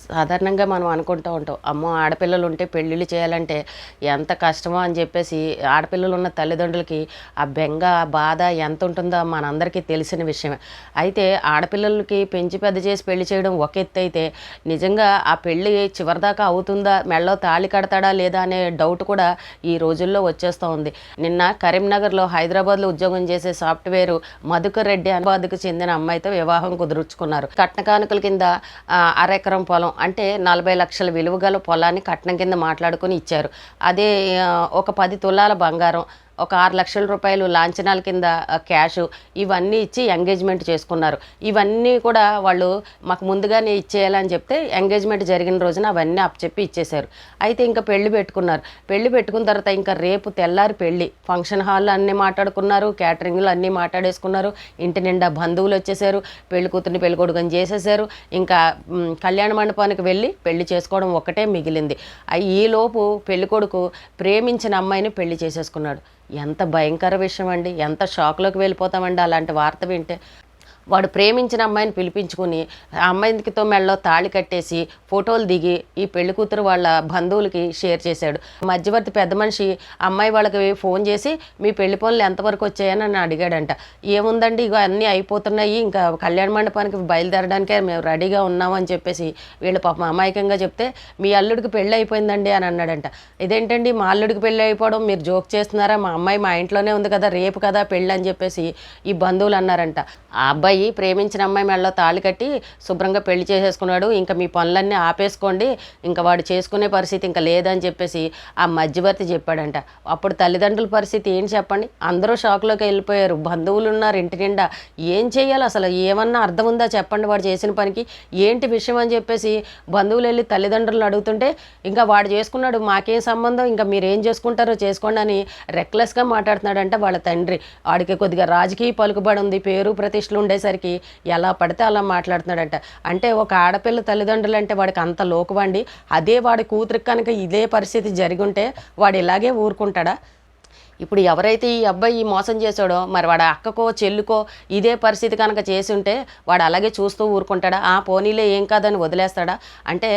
సాధారణంగా మనం అనుకుంటూ ఉంటాం, అమ్మో ఆడపిల్లలు ఉంటే పెళ్ళిళ్ళు చేయాలంటే ఎంత కష్టమో అని చెప్పేసి ఆడపిల్లలు ఉన్న తల్లిదండ్రులకి ఆ బెంగ ఆ బాధ ఎంత ఉంటుందో మనందరికీ తెలిసిన విషయమే. అయితే ఆడపిల్లలకి పెంచి పెద్ద చేసి పెళ్లి చేయడం ఒక ఎత్తు అయితే, నిజంగా ఆ పెళ్ళి చివరిదాకా అవుతుందా, మెడలో తాళి కడతాడా లేదా అనే డౌట్ కూడా ఈ రోజుల్లో వచ్చేస్తూ ఉంది. నిన్న కరీంనగర్లో హైదరాబాద్లో ఉద్యోగం చేసే సాఫ్ట్వేర్ మధుకర్ రెడ్డి హైదరాబాద్కు చెందిన అమ్మాయితో వివాహం కుదుర్చుకున్నారు. కట్న కానుకల కింద అరెకరం పొలం అంటే 40 లక్షల విలువ గల పొలాన్ని కట్నం కింద మాట్లాడుకుని ఇచ్చారు. అదే ఒక 10 తులాల బంగారం, ఒక 6 లక్షల రూపాయలు లాంఛనాల కింద క్యాషు, ఇవన్నీ ఇచ్చి ఎంగేజ్మెంట్ చేసుకున్నారు. ఇవన్నీ కూడా వాళ్ళు మాకు ముందుగానే ఇచ్చేయాలని చెప్తే ఎంగేజ్మెంట్ జరిగిన రోజున అవన్నీ అప్పచెప్పి ఇచ్చేశారు. అయితే ఇంకా పెళ్లి పెట్టుకున్నారు. పెళ్లి పెట్టుకున్న తర్వాత ఇంకా రేపు తెల్లారి పెళ్లి, ఫంక్షన్ హాల్ అన్నీ మాట్లాడుకున్నారు, క్యాటరింగ్లు అన్నీ మాట్లాడేసుకున్నారు, ఇంటి నిండా బంధువులు వచ్చేసారు, పెళ్లి కూతుర్ని పెళ్లి కొడుకుని చేసేసారు. ఇంకా కళ్యాణ మండపానికి వెళ్ళి పెళ్లి చేసుకోవడం ఒక్కటే మిగిలింది. ఈలోపు పెళ్లి కొడుకు ప్రేమించిన అమ్మాయిని పెళ్లి చేసేసుకున్నాడు. ఎంత భయంకర విషయం అండి! ఎంత షాక్లోకి వెళ్ళిపోతామండి అలాంటి వార్త వింటే. వాడు ప్రేమించిన అమ్మాయిని పిలిపించుకుని ఆ అమ్మాయితో మెడలో తాళి కట్టేసి ఫోటోలు దిగి ఈ పెళ్లి కూతురు వాళ్ళ బంధువులకి షేర్ చేశాడు. మధ్యవర్తి పెద్ద మనిషి అమ్మాయి వాళ్ళకి ఫోన్ చేసి మీ పెళ్లి పనులు ఎంతవరకు వచ్చాయని నన్ను అడిగాడంట. ఏముందండి, ఇక అన్నీ అయిపోతున్నాయి, ఇంకా కళ్యాణ మండపానికి బయలుదేరడానికే మేము రెడీగా ఉన్నామని చెప్పేసి వీళ్ళు పాపం అమాయకంగా చెప్తే, మీ అల్లుడికి పెళ్ళి అయిపోయిందండి అని అన్నాడంట. ఇదేంటండి మా అల్లుడికి పెళ్ళి అయిపోవడం, మీరు జోక్ చేస్తున్నారా, మా అమ్మాయి మా ఇంట్లోనే ఉంది కదా, రేపు కదా పెళ్ళి అని చెప్పేసి ఈ బంధువులు అన్నారంట. ఆ అబ్బాయి ప్రేమించిన అమ్మాయి మెడలో తాళి కట్టి శుభ్రంగా పెళ్లి చేసేసుకున్నాడు, ఇంకా మీ పనులన్నీ ఆపేసుకోండి, ఇంకా వాడు చేసుకునే పరిస్థితి ఇంకా లేదని చెప్పేసి ఆ మధ్యవర్తి చెప్పాడంట. అప్పుడు తల్లిదండ్రుల పరిస్థితి ఏంటి చెప్పండి? అందరూ షాక్లోకి వెళ్ళిపోయారు. బంధువులు ఉన్నారు ఇంటి నిండా. ఏం చేయాలి అసలు? ఏమన్నా అర్థం ఉందా చెప్పండి వాడు చేసిన పనికి? ఏంటి విషయం అని చెప్పేసి బంధువులు వెళ్ళి తల్లిదండ్రులు అడుగుతుంటే, ఇంకా వాడు చేసుకున్నాడు, మాకేం సంబంధం, ఇంకా మీరు ఏం చేసుకుంటారో చేసుకోండి అని రెక్లెస్గా మాట్లాడుతున్నాడంట వాళ్ళ తండ్రి. వాడికి కొద్దిగా రాజకీయ పలుకుబడి ఉంది, పేరు ప్రతిష్టలు ఉండేసరికి ఎలా పడితే అలా మాట్లాడుతున్నాడంట. అంటే ఒక ఆడపిల్ల తల్లిదండ్రులు అంటే వాడికి అంత లోకువండి. అదే వాడి కూతురికి కనుక ఇదే పరిస్థితి జరిగి ఉంటే వాడు ఇలాగే ఊరుకుంటాడా? ఇప్పుడు ఎవరైతే ఈ అబ్బాయి మోసం చేశాడో మరి వాడి అక్కకో చెల్లుకో ఇదే పరిస్థితి కనుక చేసి ఉంటే వాడు అలాగే చూస్తూ ఊరుకుంటాడా? ఆ పోనీలే ఏం కాదని వదిలేస్తాడా? అంటే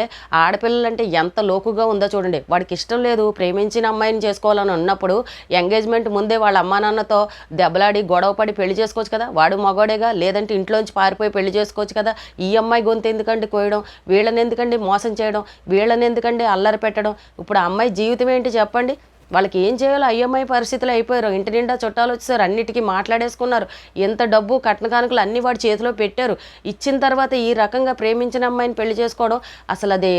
ఆడపిల్లలంటే ఎంత లోకుగా ఉందో చూడండి. వాడికి ఇష్టం లేదు, ప్రేమించిన అమ్మాయిని చేసుకోవాలని ఉన్నప్పుడు ఎంగేజ్మెంట్ ముందే వాళ్ళ అమ్మా నాన్నతో దెబ్బలాడి గొడవపడి పెళ్లి చేసుకోవచ్చు కదా. వాడు మగోడేగా, లేదంటే ఇంట్లోంచి పారిపోయి పెళ్లి చేసుకోవచ్చు కదా. ఈ అమ్మాయి గొంతు ఎందుకండి కోయడం, వీళ్ళని ఎందుకండి మోసం చేయడం, వీళ్ళని ఎందుకండి అల్లరి పెట్టడం? ఇప్పుడు ఆ అమ్మాయి జీవితం ఏంటి చెప్పండి? వాళ్ళకి ఏం చేయాలో అయ్యమ్మాయి పరిస్థితులు అయిపోయారు. ఇంటి నిండా చుట్టాలు వచ్చేసారు, అన్నిటికీ మాట్లాడేసుకున్నారు. ఎంత డబ్బు కట్న కానుకలు అన్నీ వాడి చేతిలో పెట్టారు. ఇచ్చిన తర్వాత ఈ రకంగా ప్రేమించిన అమ్మాయిని పెళ్లి చేసుకోవడం అసలు అది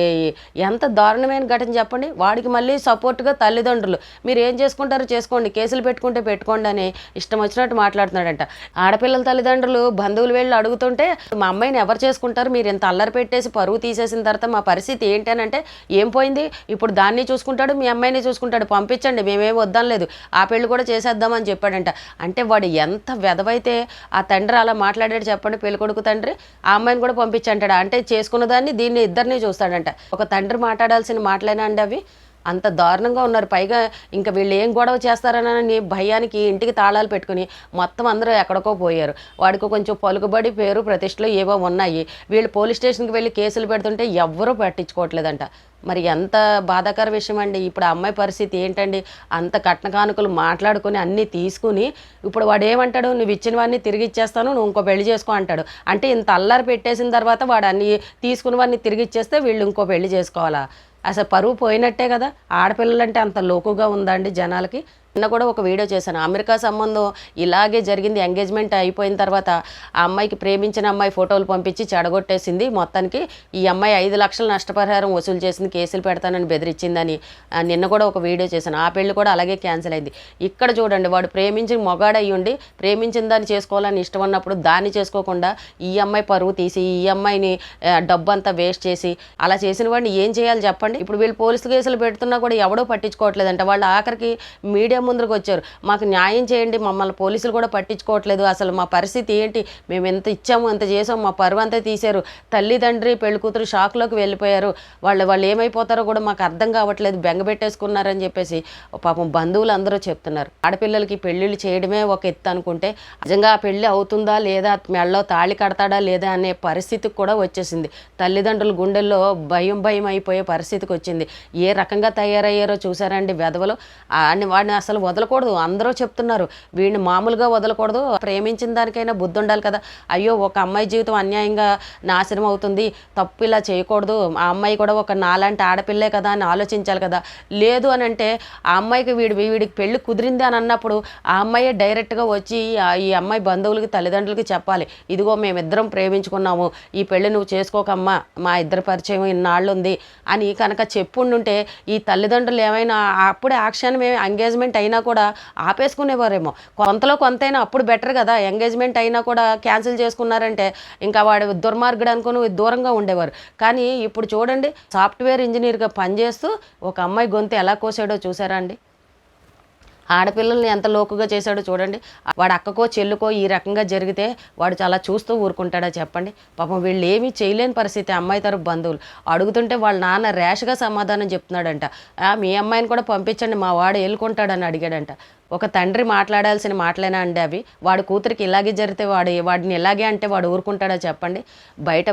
ఎంత దారుణమైన ఘటన చెప్పండి. వాడికి మళ్ళీ సపోర్ట్గా తల్లిదండ్రులు, మీరు ఏం చేసుకుంటారో చేసుకోండి, కేసులు పెట్టుకుంటే పెట్టుకోండి అని ఇష్టం వచ్చినట్టు మాట్లాడుతున్నాడంట. ఆడపిల్లల తల్లిదండ్రులు బంధువులు వెళ్ళి అడుగుతుంటే, మా అమ్మాయిని ఎవరు చేసుకుంటారు, మీరు ఇంత అల్లరి పెట్టేసి పరువు తీసేసిన తర్వాత మా పరిస్థితి ఏంటి అని అంటే, ఏం పోయింది, ఇప్పుడు దాన్ని చూసుకుంటాడు మీ అమ్మాయిని చూసుకుంటాడు, పంపించండి, మేమేం వద్దాం లేదు, ఆ పెళ్లి కూడా చేసేద్దామని చెప్పాడంట. అంటే వాడు ఎంత వెధవైతే ఆ తండ్రి అలా మాట్లాడాడు చెప్పండి. పెళ్ళికొడుకు తండ్రి ఆ అమ్మాయిని కూడా పంపించంటాడు. అంటే చేసుకున్న దాన్ని దీన్ని ఇద్దరిని చూస్తాడంట. ఒక తండ్రి మాట్లాడాల్సిన మాటలేనా అండి అవి? అంత దారుణంగా ఉన్నారు. పైగా ఇంకా వీళ్ళు ఏం గొడవ చేస్తారనని భయానికి ఇంటికి తాళాలు పెట్టుకుని మొత్తం అందరూ ఎక్కడికో పోయారు. వాడికి కొంచెం పలుకుబడి పేరు ప్రతిష్టలు ఏవో ఉన్నాయి. వీళ్ళు పోలీస్ స్టేషన్కి వెళ్ళి కేసులు పెడుతుంటే ఎవ్వరూ పట్టించుకోవట్లేదంట. మరి ఎంత బాధాకర విషయం అండి. ఇప్పుడు ఆ అమ్మాయి పరిస్థితి ఏంటండి? అంత కట్న కానుకలు మాట్లాడుకుని అన్నీ తీసుకుని ఇప్పుడు వాడు ఏమంటాడు, నువ్వు ఇచ్చినవన్నీ తిరిగి ఇచ్చేస్తాను, నువ్వు ఇంకో పెళ్లి చేసుకో అంటాడు. అంటే ఇంత అల్లరి పెట్టేసిన తర్వాత వాడు అన్నీ తీసుకున్నవన్నీ తిరిగి ఇచ్చేస్తే వీళ్ళు ఇంకో పెళ్లి చేసుకోవాలా? అసలు పరువు పోయినట్టే కదా. ఆడపిల్లలంటే అంత లోకుగా ఉందా అండి జనాలకి? నిన్న కూడా ఒక వీడియో చేశాను. అమెరికా సంబంధం ఇలాగే జరిగింది. ఎంగేజ్మెంట్ అయిపోయిన తర్వాత ఆ అమ్మాయికి ప్రేమించిన అమ్మాయి ఫోటోలు పంపించి చెడగొట్టేసింది. మొత్తానికి ఈ అమ్మాయి 5 లక్షల నష్టపరిహారం వసూలు చేసింది, కేసులు పెడతానని బెదిరించిందని నిన్న కూడా ఒక వీడియో చేశాను. ఆ పెళ్లి కూడా అలాగే క్యాన్సిల్ అయింది. ఇక్కడ చూడండి, వాడు ప్రేమించిన మొగాడయ్యుండి ప్రేమించిన దాన్ని చేసుకోవాలని ఇష్టం ఉన్నప్పుడు దాన్ని చేసుకోకుండా ఈ అమ్మాయి పరువు తీసి ఈ అమ్మాయిని డబ్బు అంతా వేస్ట్ చేసి అలా చేసిన వాడిని ఏం చేయాలి చెప్పండి? ఇప్పుడు వీళ్ళు పోలీసు కేసులు పెడుతున్నా కూడా ఎవడో పట్టించుకోవట్లేదంట. వాళ్ళు ఆఖరికి మీడియా ముందుకు వచ్చారు, మాకు న్యాయం చేయండి, మమ్మల్ని పోలీసులు కూడా పట్టించుకోవట్లేదు, అసలు మా పరిస్థితి ఏంటి, మేము ఎంత ఇచ్చాము ఎంత చేసాము, మా పరువు అంతా తీశారు, తల్లిదండ్రి పెళ్లి కూతురు షాక్లోకి వెళ్ళిపోయారు, వాళ్ళు ఏమైపోతారో కూడా మాకు అర్థం కావట్లేదు, బెంగ పెట్టేసుకున్నారని చెప్పేసి పాపం బంధువులు అందరూ చెప్తున్నారు. ఆడపిల్లలకి పెళ్ళిళ్ళు చేయడమే ఒక ఎత్తు అనుకుంటే నిజంగా ఆ పెళ్ళి అవుతుందా లేదా, మెళ్ళలో తాళి కడతాడా లేదా అనే పరిస్థితికి కూడా వచ్చేసింది. తల్లిదండ్రుల గుండెల్లో భయం అయిపోయే పరిస్థితికి వచ్చింది. ఏ రకంగా తయారయ్యారో చూసారండి వెధవలు. వాడిని అసలు వదలకూడదు. అందరూ చెప్తున్నారు వీడిని మామూలుగా వదలకూడదు, ప్రేమించిన దానికైనా బుద్ధి ఉండాలి కదా. అయ్యో ఒక అమ్మాయి జీవితం అన్యాయంగా నాశనం అవుతుంది, తప్పు ఇలా చేయకూడదు, ఆ అమ్మాయి కూడా ఒక నాలాంటి ఆడపిల్లే కదా అని ఆలోచించాలి కదా. లేదు అని అంటే ఆ అమ్మాయికి వీడికి పెళ్లి కుదిరింది అని అన్నప్పుడు ఆ అమ్మాయి డైరెక్ట్గా వచ్చి ఈ అమ్మాయి బంధువులకి తల్లిదండ్రులకి చెప్పాలి, ఇదిగో మేమిద్దరం ప్రేమించుకున్నాము, ఈ పెళ్లి నువ్వు చేసుకోకమ్మా, మా ఇద్దరి పరిచయం ఇన్నాళ్ళు ఉంది అని కనుక చెప్పుండుంటే ఈ తల్లిదండ్రులు ఏమైనా అప్పుడే ఆ క్షణం ఎంగేజ్మెంట్ అయినా కూడా ఆపేసుకునేవారేమో. కొంతలో కొంతైనా అప్పుడు బెటర్ కదా. ఎంగేజ్మెంట్ అయినా కూడా క్యాన్సిల్ చేసుకున్నారంటే ఇంకా వాడు దుర్మార్గుడు అనుకుని దూరంగా ఉండేవారు. కానీ ఇప్పుడు చూడండి, సాఫ్ట్వేర్ ఇంజనీర్గా పనిచేస్తూ ఒక అమ్మాయి గొంతు ఎలా కోసాడో చూసారా అండి. ఆడపిల్లల్ని ఎంత లోకుగా చేశాడో చూడండి. వాడు అక్కకో చెల్లుకో ఈ రకంగా జరిగితే వాడు చాలా చూస్తూ ఊరుకుంటాడా చెప్పండి. పాపం వీళ్ళు ఏమీ చేయలేని పరిస్థితి. అమ్మాయి తరపు బంధువులు అడుగుతుంటే వాళ్ళ నాన్న ర్యాష్గా సమాధానం చెప్తున్నాడంట. మీ అమ్మాయిని కూడా పంపించండి, మా వాడు ఎల్లుకుంటాడని అడిగాడంట. ఒక తండ్రి మాట్లాడాల్సిన మాటలేనా అండి అవి? వాడి కూతురికి ఇలాగే జరిగితే వాడిని ఇలాగే అంటే వాడు ఊరుకుంటాడా చెప్పండి. బయట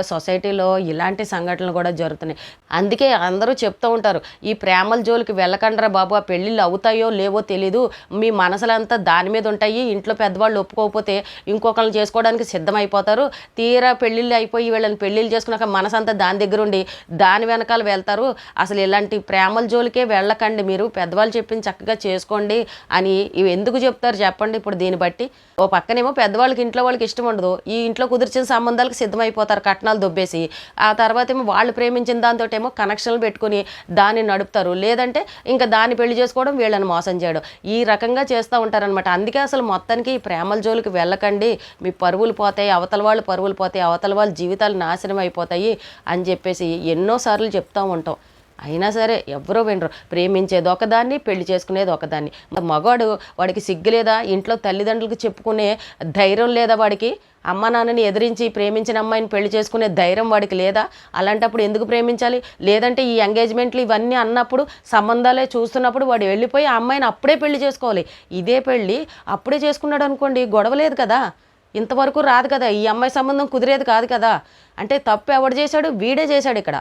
సొసైటీలో ఇలాంటి సంఘటనలు కూడా జరుగుతున్నాయి. అందుకే అందరూ చెప్తూ ఉంటారు, ఈ ప్రేమల జోలికి వెళ్ళకండ్రా బాబు, ఆ పెళ్ళిళ్ళు అవుతాయో లేవో తెలీదు, మీ మనసులంతా దాని మీద ఉంటాయి, ఇంట్లో పెద్దవాళ్ళు ఒప్పుకోకపోతే ఇంకొకరిని చేసుకోవడానికి సిద్ధమైపోతారు, తీరా పెళ్ళిళ్ళు అయిపోయి వీళ్ళని పెళ్ళిళ్ళు చేసుకున్నాక మనసంతా దాని దగ్గర ఉండి దాని వెనకాల వెళ్తారు, అసలు ఇలాంటి ప్రేమల జోలికే వెళ్ళకండి, మీరు పెద్దవాళ్ళు చెప్పింది చక్కగా చేసుకోండి అని ఇవి ఎందుకు చెప్తారు చెప్పండి. ఇప్పుడు దీన్ని బట్టి ఓ పక్కనేమో పెద్దవాళ్ళకి ఇంట్లో వాళ్ళకి ఇష్టం ఉండదు, ఈ ఇంట్లో కుదిర్చిన సంబంధాలకు సిద్ధమైపోతారు కట్నాలు దొబ్బేసి, ఆ తర్వాత ఏమో వాళ్ళు ప్రేమించిన దాంతో ఏమో కనెక్షన్లు పెట్టుకుని దాన్ని నడుపుతారు, లేదంటే ఇంకా దాన్ని పెళ్లి చేసుకోవడం, వీళ్ళని మోసం చేయడం, ఈ రకంగా చేస్తూ ఉంటారనమాట. అందుకే అసలు మొత్తానికి ఈ ప్రేమల జోలికి వెళ్ళకండి, మీ పరువులు పోతాయి, అవతల వాళ్ళు పరువులు పోతాయి, అవతల వాళ్ళ జీవితాలు నాశనం అయిపోతాయి అని చెప్పేసి ఎన్నోసార్లు చెప్తూ ఉంటాం. అయినా సరే ఎవరో వినరు. ప్రేమించేది ఒకదాన్ని, పెళ్లి చేసుకునేది ఒకదాన్ని. మగవాడు వాడికి సిగ్గు లేదా, ఇంట్లో తల్లిదండ్రులకు చెప్పుకునే ధైర్యం లేదా, వాడికి అమ్మ నాన్నని ఎదిరించి ప్రేమించిన అమ్మాయిని పెళ్లి చేసుకునే ధైర్యం వాడికి లేదా? అలాంటప్పుడు ఎందుకు ప్రేమించాలి? లేదంటే ఈ ఎంగేజ్మెంట్లు ఇవన్నీ అన్నప్పుడు సంబంధాలే చూస్తున్నప్పుడు వాడు వెళ్ళిపోయి ఆ అమ్మాయిని అప్పుడే పెళ్లి చేసుకోవాలి. ఇదే పెళ్ళి అప్పుడే చేసుకున్నాడు అనుకోండి, గొడవ లేదు కదా, ఇంతవరకు రాదు కదా, ఈ అమ్మాయి సంబంధం కుదిరేది కాదు కదా. అంటే తప్పు ఎవడు చేశాడు? వీడే చేశాడు ఇక్కడ.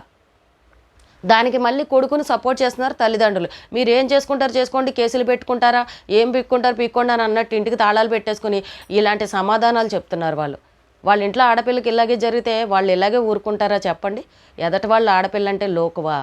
దానికి మళ్ళీ కొడుకుని సపోర్ట్ చేస్తున్నారు తల్లిదండ్రులు. మీరు ఏం చేసుకుంటారు చేసుకోండి, కేసులు పెట్టుకుంటారా, ఏం పీక్కోండి అని అన్నట్టు ఇంటికి తాళాలు పెట్టేసుకుని ఇలాంటి సమాధానాలు చెప్తున్నారు వాళ్ళు. వాళ్ళ ఇంట్లో ఆడపిల్లకి ఇలాగే జరిగితే వాళ్ళు ఇలాగే ఊరుకుంటారా చెప్పండి. ఎదటి వాళ్ళు ఆడపిల్ల అంటే లోకువా?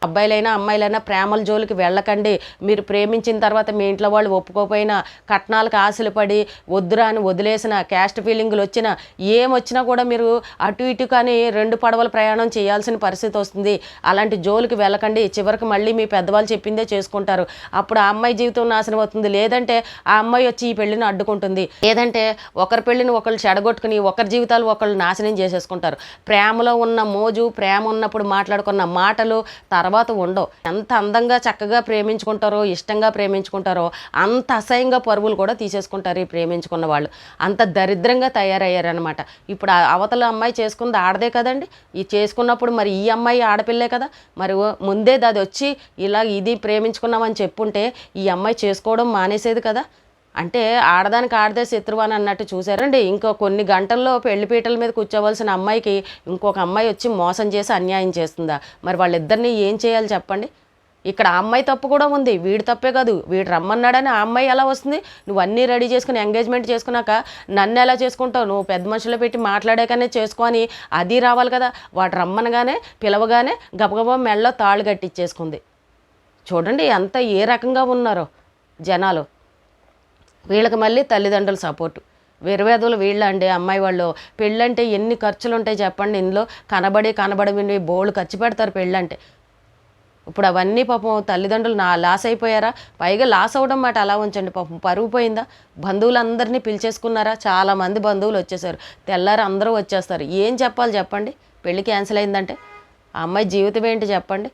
అబ్బాయిలైనా అమ్మాయిలైనా ప్రేమల జోలికి వెళ్ళకండి. మీరు ప్రేమించిన తర్వాత మీ ఇంట్లో వాళ్ళు ఒప్పుకోపోయినా, కట్నాలకు ఆశలు పడి వద్దురా అని వదిలేసిన, క్యాస్ట్ ఫీలింగులు వచ్చినా, ఏమొచ్చినా కూడా మీరు అటు ఇటు కానీ 2 పడవల ప్రయాణం చేయాల్సిన పరిస్థితి వస్తుంది. అలాంటి జోలికి వెళ్ళకండి. చివరికి మళ్ళీ మీ పెద్దవాళ్ళు చెప్పిందే చేసుకుంటారు. అప్పుడు ఆ అమ్మాయి జీవితం నాశనం అవుతుంది, లేదంటే ఆ అమ్మాయి వచ్చి ఈ పెళ్లిని అడ్డుకుంటుంది, లేదంటే ఒకరి పెళ్లిని ఒకళ్ళు చెడగొట్టుకుని ఒకరి జీవితాలు ఒకళ్ళు నాశనం చేసేసుకుంటారు. ప్రేమలో ఉన్న మోజు, ప్రేమ ఉన్నప్పుడు మాట్లాడుకున్న మాటలు తర్వాత ఉండవు. ఎంత అందంగా చక్కగా ప్రేమించుకుంటారో, ఇష్టంగా ప్రేమించుకుంటారో అంత అసహ్యంగా పరువులు కూడా తీసేసుకుంటారు ఈ ప్రేమించుకున్న వాళ్ళు. అంత దరిద్రంగా తయారయ్యారనమాట. ఇప్పుడు అవతల అమ్మాయి చేసుకుంది ఆడదే కదండి, ఈ చేసుకున్నప్పుడు మరి ఈ అమ్మాయి ఆడపిల్లే కదా, మరి ముందే అది వచ్చి ఇలా ఇది ప్రేమించుకున్నామని చెప్పుంటే ఈ అమ్మాయి చేసుకోవడం మానేసేది కదా. అంటే ఆడదానికి ఆడదే శత్రువు అని అన్నట్టు చూసారండి. ఇంకో కొన్ని గంటల్లో పెళ్లిపీటల మీద కూర్చోవలసిన అమ్మాయికి ఇంకొక అమ్మాయి వచ్చి మోసం చేసి అన్యాయం చేస్తుందా? మరి వాళ్ళిద్దరినీ ఏం చేయాలి చెప్పండి. ఇక్కడ ఆ అమ్మాయి తప్పు కూడా ఉంది, వీడి తప్పే కాదు. వీడు రమ్మన్నాడని ఆ అమ్మాయి ఎలా వస్తుంది? నువ్వు అన్నీ రెడీ చేసుకుని ఎంగేజ్మెంట్ చేసుకున్నాక నన్ను ఎలా చేసుకుంటావు? నువ్వు పెద్ద మనుషులు పెట్టి మాట్లాడాకనే చేసుకొని అది రావాలి కదా. వాడు రమ్మనగానే పిలవగానే గబగబా మెళ్ళలో తాళ్ళు కట్టించేసుకుంది. చూడండి ఎంత ఏ రకంగా ఉన్నారో జనాలు. వీళ్ళకి మళ్ళీ తల్లిదండ్రుల సపోర్టు. వెరవేదలు వీళ్ళ అండి అమ్మాయి వాళ్ళు. పెళ్ళంటే ఎన్ని ఖర్చులు ఉంటాయి చెప్పండి. ఇందులో కనబడి బోళ్ళు ఖర్చు పెడతారు పెళ్ళంటే. ఇప్పుడు అవన్నీ పాపం తల్లిదండ్రులు లాస్ అయిపోయారా? పైగా లాస్ అవ్వడం మాట అలా ఉంచండి, పాపం పరుగు పోయిందా? బంధువులందరినీ పిలిచేసుకున్నారా? చాలామంది బంధువులు వచ్చేసారు, తెల్లారి అందరూ వచ్చేస్తారు. ఏం చెప్పాలి చెప్పండి? పెళ్ళి క్యాన్సిల్ అయిందంటే ఆ అమ్మాయి జీవితం ఏంటి చెప్పండి?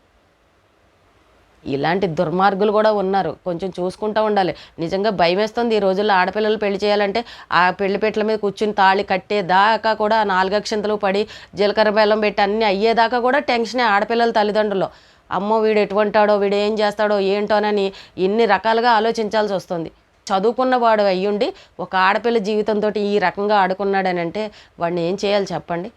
ఇలాంటి దుర్మార్గులు కూడా ఉన్నారు. కొంచెం చూసుకుంటూ ఉండాలి. నిజంగా భయమేస్తుంది ఈ రోజుల్లో ఆడపిల్లలు పెళ్లి చేయాలంటే. ఆ పెళ్లిపీటల మీద కూర్చుని తాళి కట్టేదాకా కూడా 4 అక్షింతలు పడి జీలకర్ర బెల్లం పెట్టి అన్నీ అయ్యేదాకా కూడా టెన్షనే ఆడపిల్లల తల్లిదండ్రులు. అమ్మో వీడు ఎటువంటాడో, వీడు ఏం చేస్తాడో ఏంటోనని ఇన్ని రకాలుగా ఆలోచించాల్సి వస్తుంది. చదువుకున్న వాడు అయ్యుండి ఒక ఆడపిల్ల జీవితంతో ఈ రకంగా ఆడుకున్నాడని అంటే వాడిని ఏం చేయాలి చెప్పండి.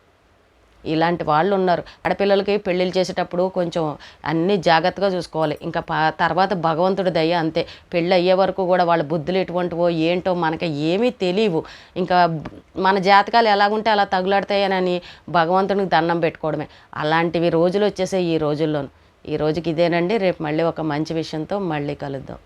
ఇలాంటి వాళ్ళు ఉన్నారు. ఆడపిల్లలకి పెళ్ళిళ్ళు చేసేటప్పుడు కొంచెం అన్నీ జాగ్రత్తగా చూసుకోవాలి. ఇంకా తర్వాత భగవంతుడి దయ అంతే. పెళ్ళి అయ్యే వరకు కూడా వాళ్ళ బుద్ధులు ఎటువంటివో ఏంటో మనకి ఏమీ తెలియవు. ఇంకా మన జాతకాలు ఎలాగుంటే అలా తగులాడతాయనని భగవంతునికి దండం పెట్టుకోవడమే. అలాంటివి రోజులు వచ్చేసాయి ఈ రోజుల్లోనూ. ఈ రోజుకి ఇదేనండి. రేపు మళ్ళీ ఒక మంచి విషయంతో మళ్ళీ కలుద్దాం.